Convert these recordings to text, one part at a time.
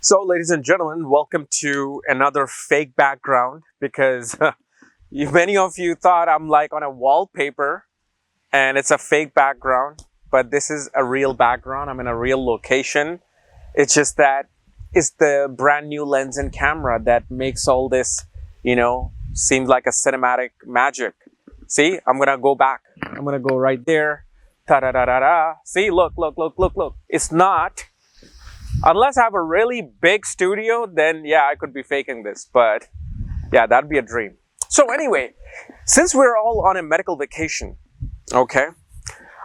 So, ladies and gentlemen, welcome to another fake background because many of you thought I'm like on a wallpaper and it's a fake background, but this is a real background. I'm in a real location. It's just that it's the brand new lens and camera that makes all this, seem like a cinematic magic. See, I'm gonna go back. I'm gonna go right there. Ta-da-da-da-da. See, look. It's not. Unless I have a really big studio, then yeah, I could be faking this. But yeah, that'd be a dream. So anyway, since we're all on a medical vacation, okay,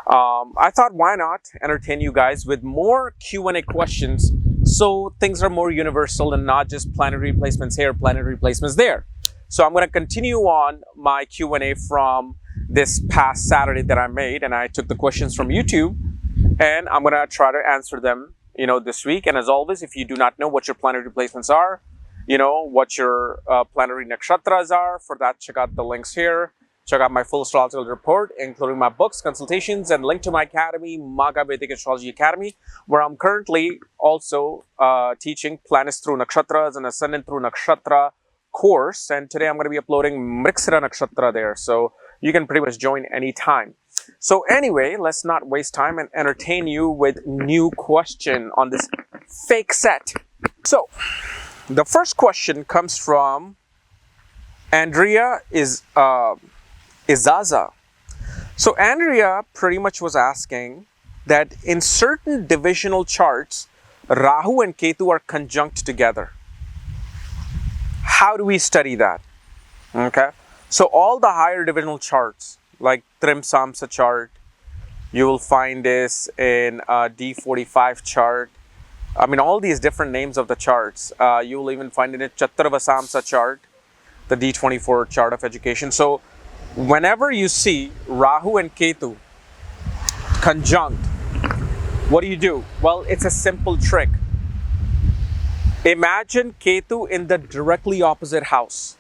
I thought why not entertain you guys with more Q&A questions so things are more universal and not just planetary placements here, planetary placements there. So I'm going to continue on my Q&A from this past Saturday that I made, and I took the questions from YouTube, and I'm going to try to answer them this week. And as always, if you do not know what your planetary placements are, what your planetary nakshatras are, for that, check out the links here. Check out my full astrological report, including my books, consultations, and link to my academy, Maga Vedic Astrology Academy, where I'm currently also teaching planets through nakshatras and ascendant through nakshatra course. And today I'm going to be uploading Mrigashira nakshatra there, so you can pretty much join anytime. So anyway, let's not waste time and entertain you with new question on this fake set. So the first question comes from Andrea Izaza. So Andrea pretty much was asking that in certain divisional charts, Rahu and Ketu are conjunct together. How do we study that? Okay. So all the higher divisional charts, like Trimsamsa chart, you will find this in D45 chart. I mean, all these different names of the charts. You will even find it in Chaturvasamsa chart, the D24 chart of education. So whenever you see Rahu and Ketu conjunct, what do you do? Well, it's a simple trick. Imagine Ketu in the directly opposite house.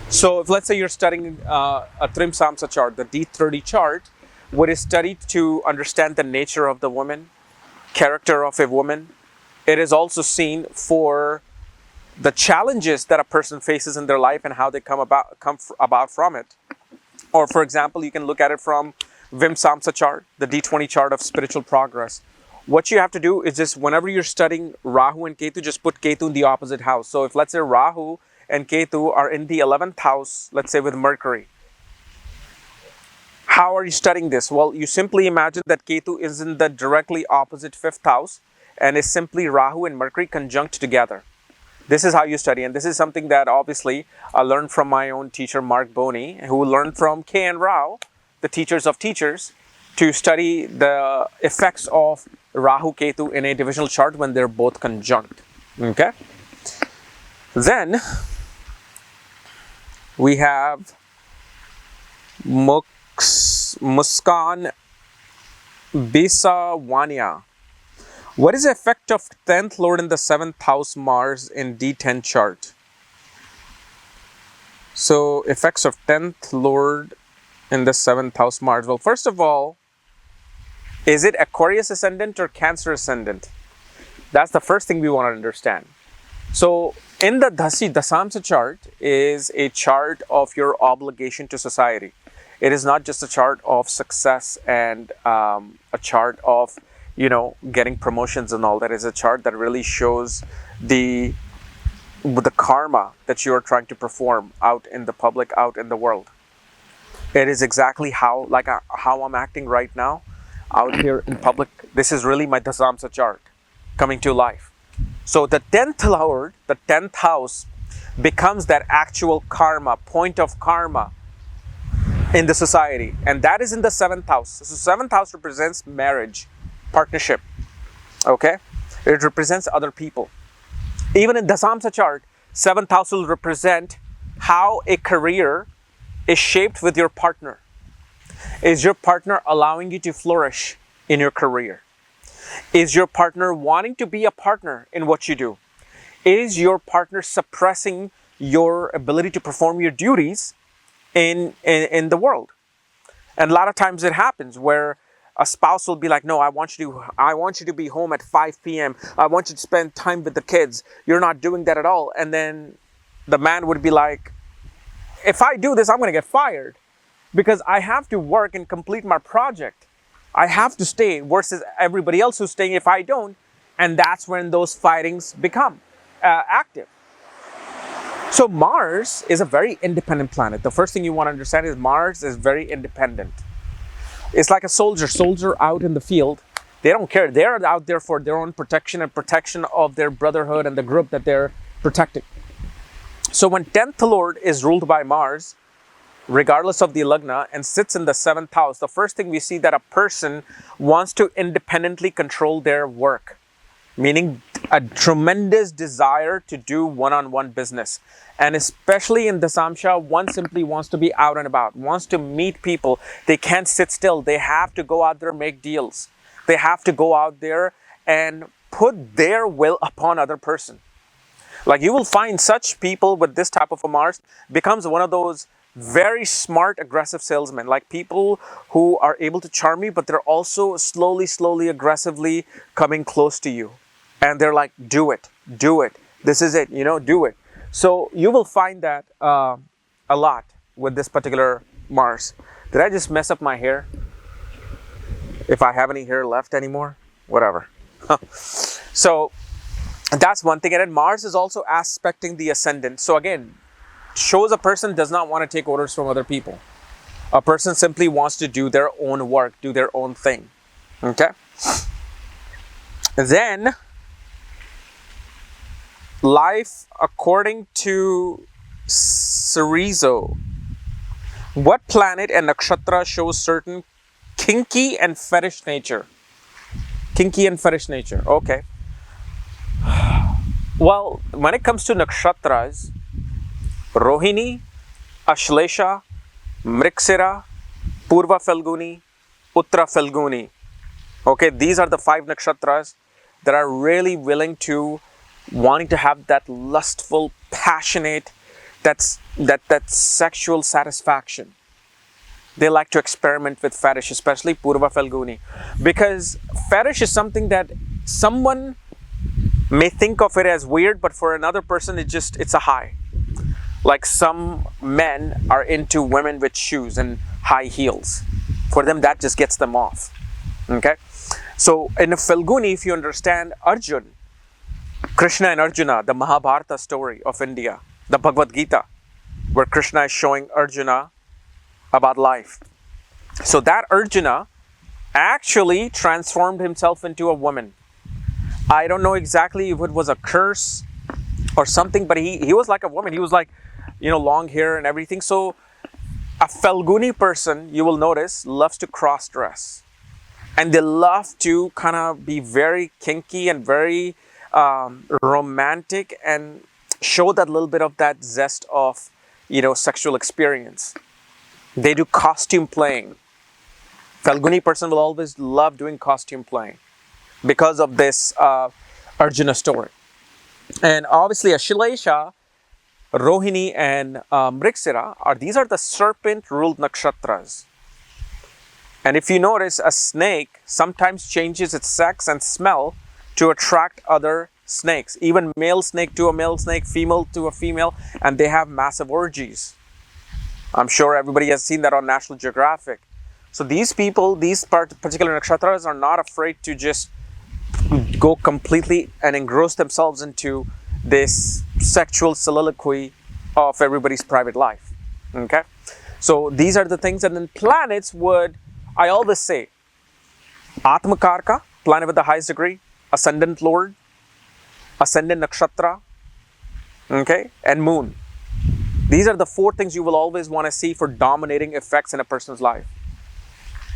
So if let's say you're studying a Trimsamsa chart, the D30 chart, what is studied to understand the nature of the woman, character of a woman. It is also seen for the challenges that a person faces in their life and how they come about from it. Or for example, you can look at it from Vimsamsa chart, the D20 chart of spiritual progress. What you have to do is just whenever you're studying Rahu and Ketu, just put Ketu in the opposite house. So if let's say Rahu and Ketu are in the 11th house, let's say with Mercury. How are you studying this? Well, you simply imagine that Ketu is in the directly opposite 5th house and is simply Rahu and Mercury conjunct together. This is how you study, and this is something that obviously I learned from my own teacher, Mark Boney, who learned from K.N. Rao, the teachers of teachers, to study the effects of Rahu Ketu in a divisional chart when they're both conjunct. Okay? Then we have Muskan Bisawania. What is the effect of 10th Lord in the 7th house Mars in D10 chart? So effects of 10th Lord in the 7th house Mars. Well, first of all, is it Aquarius ascendant or Cancer ascendant? That's the first thing we want to understand. So in the Dasamsa chart is a chart of your obligation to society. It is not just a chart of success and a chart of, getting promotions and all. That is a chart that really shows the karma that you are trying to perform out in the public, out in the world. It is exactly how I'm acting right now out here in public. This is really my Dasamsa chart coming to life. So the 10th Lord, the 10th house, becomes that actual karma, point of karma in the society. And that is in the 7th house. So 7th house represents marriage, partnership. Okay? It represents other people. Even in Dasamsa chart, 7th house will represent how a career is shaped with your partner. Is your partner allowing you to flourish in your career? Is your partner wanting to be a partner in what you do? Is your partner suppressing your ability to perform your duties in the world? And a lot of times it happens where A spouse will be like, no, I want you to be home at 5 p.m. I want you to spend time with the kids. You're not doing that at all. And then the man would be like, if I do this, I'm going to get fired because I have to work and complete my project. I have to stay versus everybody else who's staying if I don't. And that's when those fightings become active. So Mars is a very independent planet. The first thing you want to understand is Mars is very independent. It's like a soldier out in the field. They don't care. They're out there for their own protection and protection of their brotherhood and the group that they're protecting. So when 10th Lord is ruled by Mars, regardless of the lagna, and sits in the 7th house, the first thing we see that a person wants to independently control their work, meaning a tremendous desire to do one-on-one business. And especially in the Samsha, one simply wants to be out and about, wants to meet people. They can't sit still. They have to go out there and make deals. They have to go out there and put their will upon other person. Like you will find such people with this type of a Mars becomes one of those very smart, aggressive salesmen, like people who are able to charm you, but they're also slowly, aggressively coming close to you. And they're like, do it. This is it, do it. So you will find that a lot with this particular Mars. Did I just mess up my hair? If I have any hair left anymore, whatever. So that's one thing. And then Mars is also aspecting the ascendant. So again, shows a person does not want to take orders from other people. A person simply wants to do their own work, do their own thing. Okay? Then, life according to Cerezo. What planet and nakshatra shows certain kinky and fetish nature? Kinky and fetish nature. Okay. Well, when it comes to nakshatras, Rohini, Ashlesha, Mriksira, Purva Falguni, Uttara Falguni. Okay, these are the 5 nakshatras that are really willing to wanting to have that lustful, passionate, that sexual satisfaction. They like to experiment with fetish, especially Purva Falguni, because fetish is something that someone may think of it as weird, but for another person, it's a high. Like some men are into women with shoes and high heels. For them, that just gets them off. Okay? So in a Falguni, if you understand Arjun, Krishna and Arjuna, the Mahabharata story of India, the Bhagavad Gita, where Krishna is showing Arjuna about life. So that Arjuna actually transformed himself into a woman. I don't know exactly if it was a curse or something, but he was like a woman. He was like, long hair and everything. So a Falguni person, you will notice, loves to cross-dress. And they love to kind of be very kinky and very romantic and show that little bit of that zest of, sexual experience. They do costume playing. Falguni person will always love doing costume playing because of this Arjuna story. And obviously Ashlesha, Rohini and Mriksira, these are the serpent-ruled nakshatras. And if you notice, a snake sometimes changes its sex and smell to attract other snakes. Even male snake to a male snake, female to a female, and they have massive orgies. I'm sure everybody has seen that on National Geographic. So these people, these particular nakshatras are not afraid to just go completely and engross themselves into this sexual soliloquy of everybody's private life. Okay? So these are the things. And then planets would, I always say, Atmakarka, planet with the highest degree, ascendant lord, ascendant nakshatra, okay, and moon. These are the 4 things you will always want to see for dominating effects in a person's life.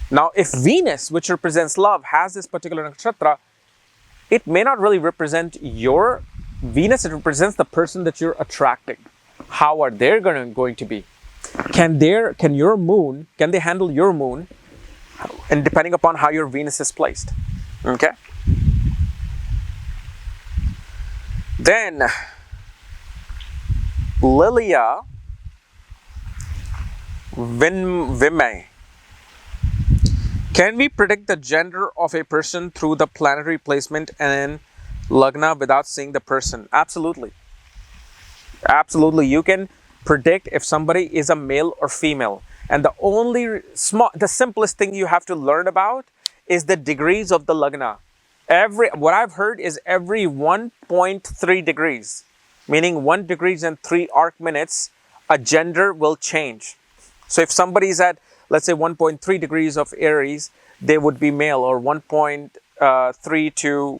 Now, if Venus, which represents love, has this particular nakshatra, it may not really represent your Venus, it represents the person that you're attracting. How are they going to be? Can your moon, can they handle your moon? And depending upon how your Venus is placed. Okay? Then, Lilia Vimay. Can we predict the gender of a person through the planetary placement and lagna without seeing the person? Absolutely. Absolutely. You can predict if somebody is a male or female. And the simplest thing you have to learn about is the degrees of the lagna. What I've heard is every 1.3 degrees, meaning 1 degree and 3 arc minutes, a gender will change. So if somebody's at, let's say 1.3 degrees of Aries, they would be male, or 1.3 to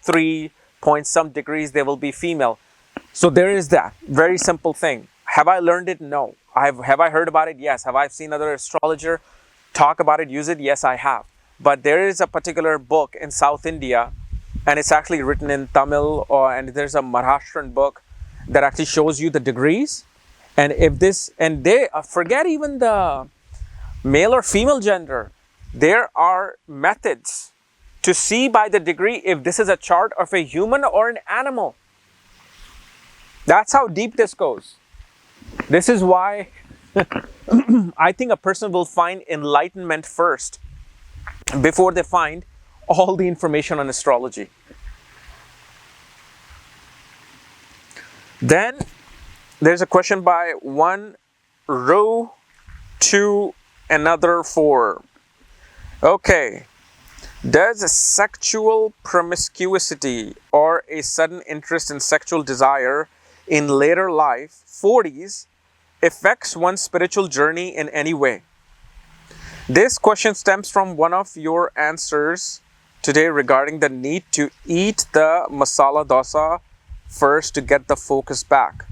3 point some degrees, they will be female. So there is that very simple thing. Have I learned it? No. Have I heard about it? Yes. Have I seen other astrologer talk about it, use it? Yes, I have. But there is a particular book in South India, and it's actually written in Tamil, and there's a Maharashtrian book that actually shows you the degrees. And they forget even the male or female gender. There are methods to see by the degree if this is a chart of a human or an animal. That's how deep this goes. This is why I think a person will find enlightenment first before they find all the information on astrology. Then there's a question by one row to another 4. Okay. Does a sexual promiscuity or a sudden interest in sexual desire in later life, 40s, affects one's spiritual journey in any way? This question stems from one of your answers today regarding the need to eat the masala dosa first to get the focus back.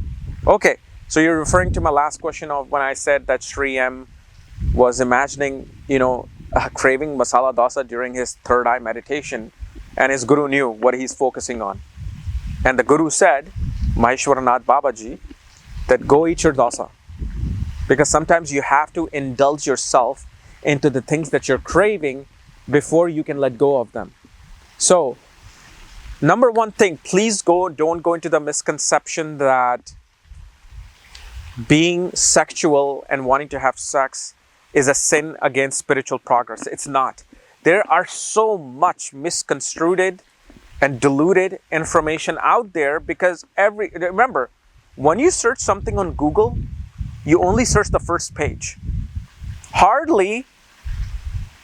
Okay, so you're referring to my last question of when I said that Sri M was imagining, craving masala dosa during his third eye meditation, and his guru knew what he's focusing on. And the guru said, Maheshwaranath Babaji, that go eat your dosa. Because sometimes you have to indulge yourself into the things that you're craving before you can let go of them. So, number one thing, please don't go into the misconception that being sexual and wanting to have sex is a sin against spiritual progress. It's not. There are so much misconstrued and diluted information out there because remember, when you search something on Google, you only search the first page. Hardly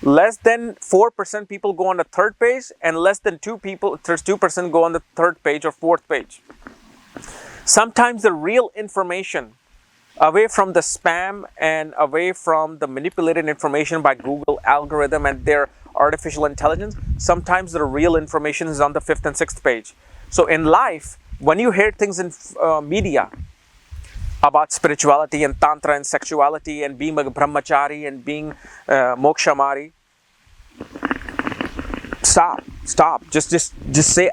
less than 4% people go on the third page, and less than 2% go on the third page or fourth page. Sometimes the real information, away from the spam and away from the manipulated information by Google algorithm and their artificial intelligence, sometimes the real information is on the 5th and 6th page. So in life, when you hear things in media about spirituality and tantra and sexuality and being a brahmachari and being mokshamari, stop. Just say,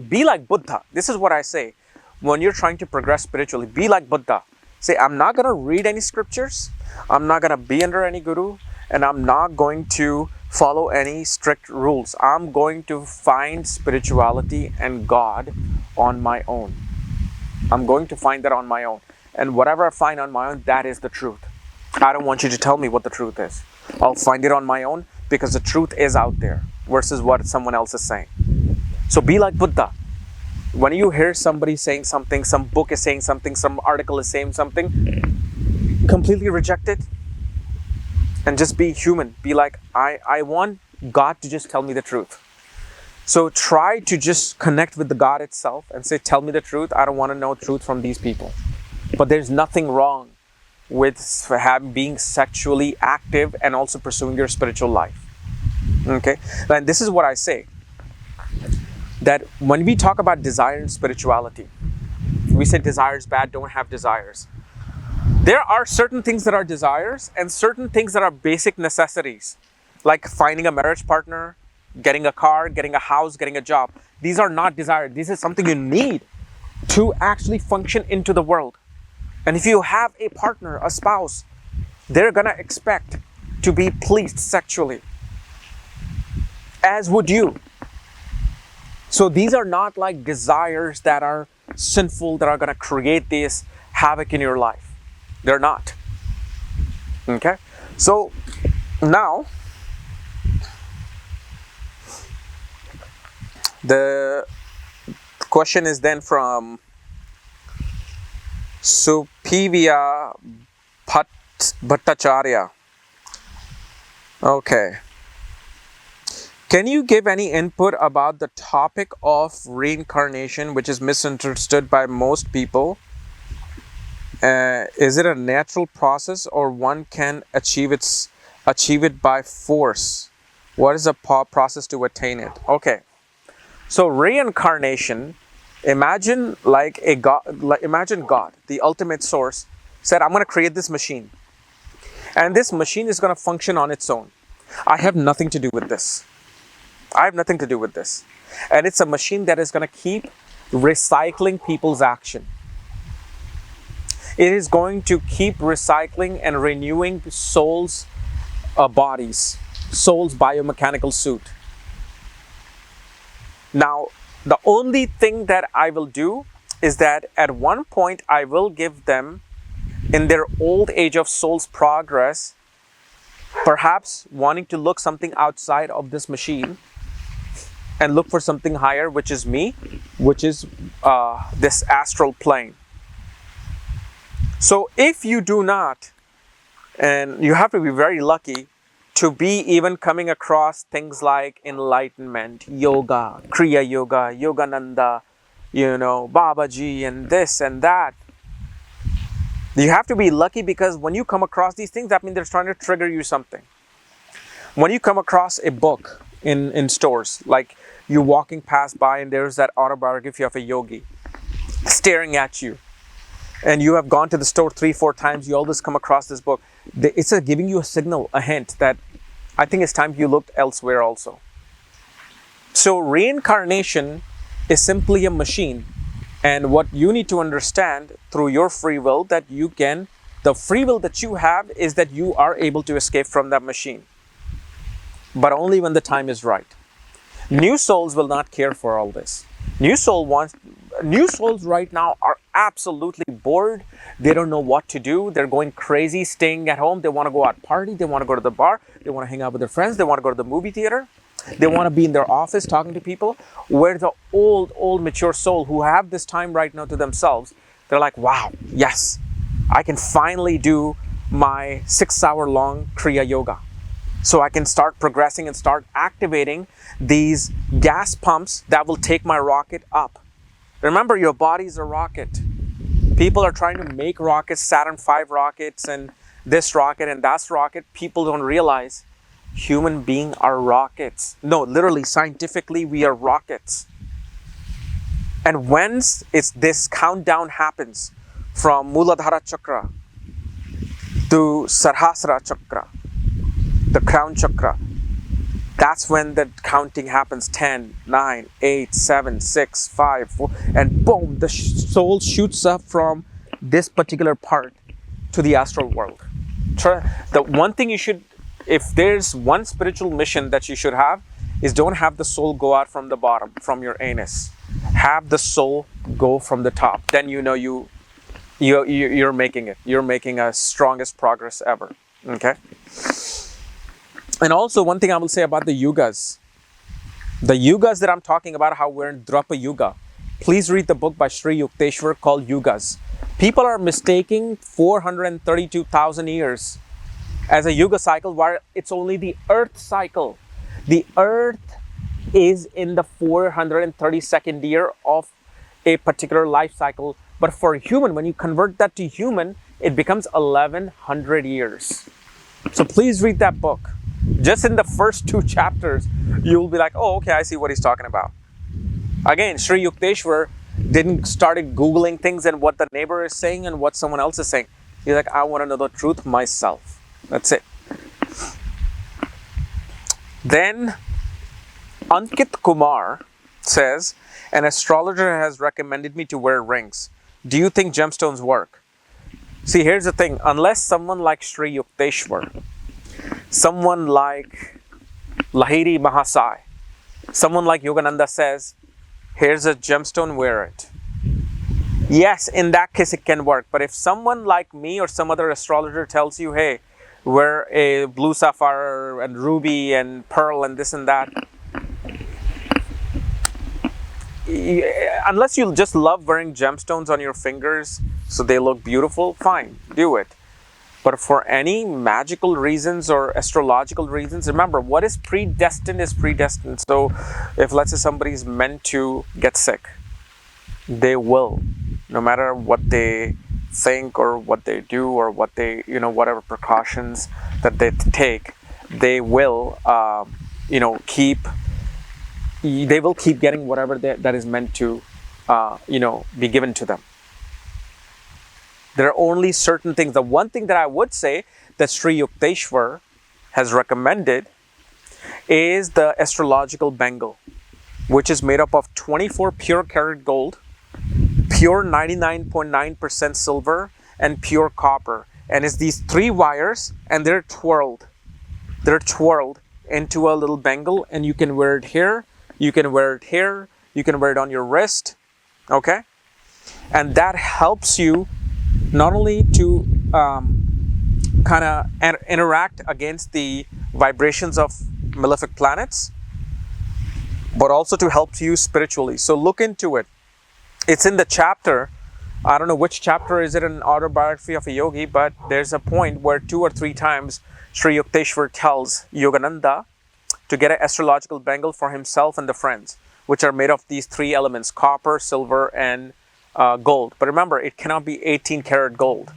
be like Buddha. This is what I say. When you're trying to progress spiritually, be like Buddha. Say, I'm not going to read any scriptures, I'm not going to be under any guru, and I'm not going to follow any strict rules. I'm going to find spirituality and God on my own. I'm going to find that on my own. And whatever I find on my own, that is the truth. I don't want you to tell me what the truth is. I'll find it on my own because the truth is out there versus what someone else is saying. So be like Buddha. When you hear somebody saying something, some book is saying something, some article is saying something, completely reject it and just be human. Be like, I want God to just tell me the truth. So try to just connect with the God itself and say, tell me the truth. I don't want to know truth from these people. But there's nothing wrong with being sexually active and also pursuing your spiritual life. Okay? And this is what I say. That when we talk about desire and spirituality, we say desire is bad, don't have desires. There are certain things that are desires and certain things that are basic necessities, like finding a marriage partner, getting a car, getting a house, getting a job. These are not desires. This is something you need to actually function into the world. And if you have a partner, a spouse, they're gonna expect to be pleased sexually, as would you. So these are not like desires that are sinful, that are going to create this havoc in your life. They're not. Okay? So now, The question is then from Supivia Bhattacharya. Okay. Can you give any input about the topic of reincarnation, which is misunderstood by most people? Is it a natural process or one can achieve it by force? What is the process to attain it? Okay. So reincarnation, imagine like a God, imagine God, the ultimate source, said, I'm going to create this machine. And this machine is going to function on its own. I have nothing to do with this. I have nothing to do with this. And it's a machine that is going to keep recycling people's action. It is going to keep recycling and renewing souls' bodies, souls' biomechanical suit. Now, the only thing that I will do is that at one point I will give them, in their old age of soul's progress, perhaps wanting to look something outside of this machine and look for something higher, which is me, which is this astral plane. So if you do not, and you have to be very lucky to be even coming across things like enlightenment, yoga, Kriya Yoga, Yogananda, Babaji, and this and that. You have to be lucky, because when you come across these things, that means they're trying to trigger you something. When you come across a book in stores, like you're walking past by and there's that autobiography of a yogi staring at you, and you have gone to the store 3-4 times, you always come across this book. It's giving you a signal, a hint that I think it's time you looked elsewhere also. So reincarnation is simply a machine. And what you need to understand through your free will, that the free will that you have is that you are able to escape from that machine. But only when the time is right. New souls will not care for all this. New souls right now are absolutely bored. They don't know what to do. They're going crazy, staying at home. They want to go out party. They want to go to the bar. They want to hang out with their friends. They want to go to the movie theater. They want to be in their office talking to people. Where the old mature soul who have this time right now to themselves, they're like, wow, yes, I can finally do my 6-hour-long Kriya Yoga. So I can start progressing and start activating these gas pumps that will take my rocket up. Remember, your body is a rocket. People are trying to make rockets, Saturn V rockets, and this rocket and that rocket. People don't realize human beings are rockets. No, literally, scientifically, we are rockets. And once this countdown happens from Muladhara Chakra to Sarhasra Chakra, the crown chakra, that's when the counting happens. 10, 9, 8, 7, 6, 5, 4, and boom, the soul shoots up from this particular part to the astral world. The one thing you should, if there's one spiritual mission that you should have, is don't have the soul go out from the bottom, from your anus. Have the soul go from the top. Then you're making it. You're making a strongest progress ever. Okay? And also, one thing I will say about the yugas. The yugas that I'm talking about, how we're in Drapa Yuga. Please read the book by Sri Yukteswar called Yugas. People are mistaking 432,000 years as a yuga cycle, while it's only the earth cycle. The earth is in the 432nd year of a particular life cycle. But for human, when you convert that to human, it becomes 1100 years. So please read that book. Just in the first 2 chapters, you'll be like, oh, okay, I see what he's talking about. Again, Sri Yukteswar didn't started Googling things and what the neighbor is saying and what someone else is saying. He's like, I want to know the truth myself. That's it. Then Ankit Kumar says, an astrologer has recommended me to wear rings. Do you think gemstones work? See, here's the thing. Unless someone like Sri Yukteswar, someone like Lahiri Mahasai, someone like Yogananda says, here's a gemstone, wear it. Yes, in that case it can work. But if someone like me or some other astrologer tells you, hey, wear a blue sapphire and ruby and pearl and this and that, unless you just love wearing gemstones on your fingers so they look beautiful, fine, do it. But for any magical reasons or astrological reasons, remember, what is predestined is predestined. So if, let's say, somebody's meant to get sick, they will, no matter what they think or what they do or what they, whatever precautions that they take, they will, they will keep getting whatever that is meant to, be given to them. There are only certain things. The one thing that I would say that Sri Yukteswar has recommended is the astrological bangle, which is made up of 24 pure karat gold, pure 99.9% silver, and pure copper. And it's these 3 wires, and they're twirled. They're twirled into a little bangle, and you can wear it here, you can wear it here, you can wear it on your wrist, okay? And that helps you not only to kind of interact against the vibrations of malefic planets, but also to help you spiritually. So look into it. It's in the chapter, I don't know which chapter is it in Autobiography of a Yogi, but there's a point where 2 or 3 times Sri Yukteswar tells Yogananda to get an astrological bangle for himself and the friends, which are made of these 3 elements, copper, silver, and gold. But remember, it cannot be 18 karat gold.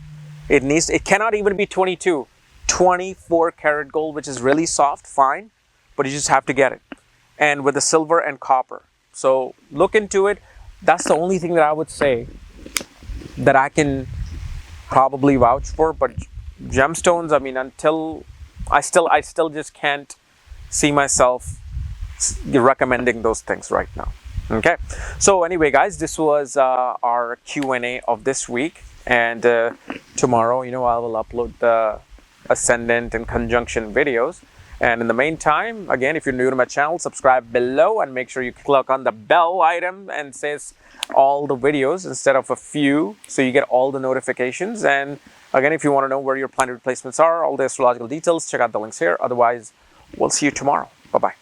It cannot even be 22. 24 karat gold, which is really soft, fine, but you just have to get it. And with the silver and copper. So look into it. That's the only thing that I would say that I can probably vouch for. But gemstones, I mean, until I still just can't see myself recommending those things right now. Okay, so anyway, guys, this was our Q&A of this week, and tomorrow, I will upload the ascendant and conjunction videos. And in the meantime, again, if you're new to my channel, subscribe below and make sure you click on the bell item and says all the videos instead of a few, so you get all the notifications. And again, if you want to know where your planet replacements are, all the astrological details, check out the links here. Otherwise, we'll see you tomorrow. Bye-bye.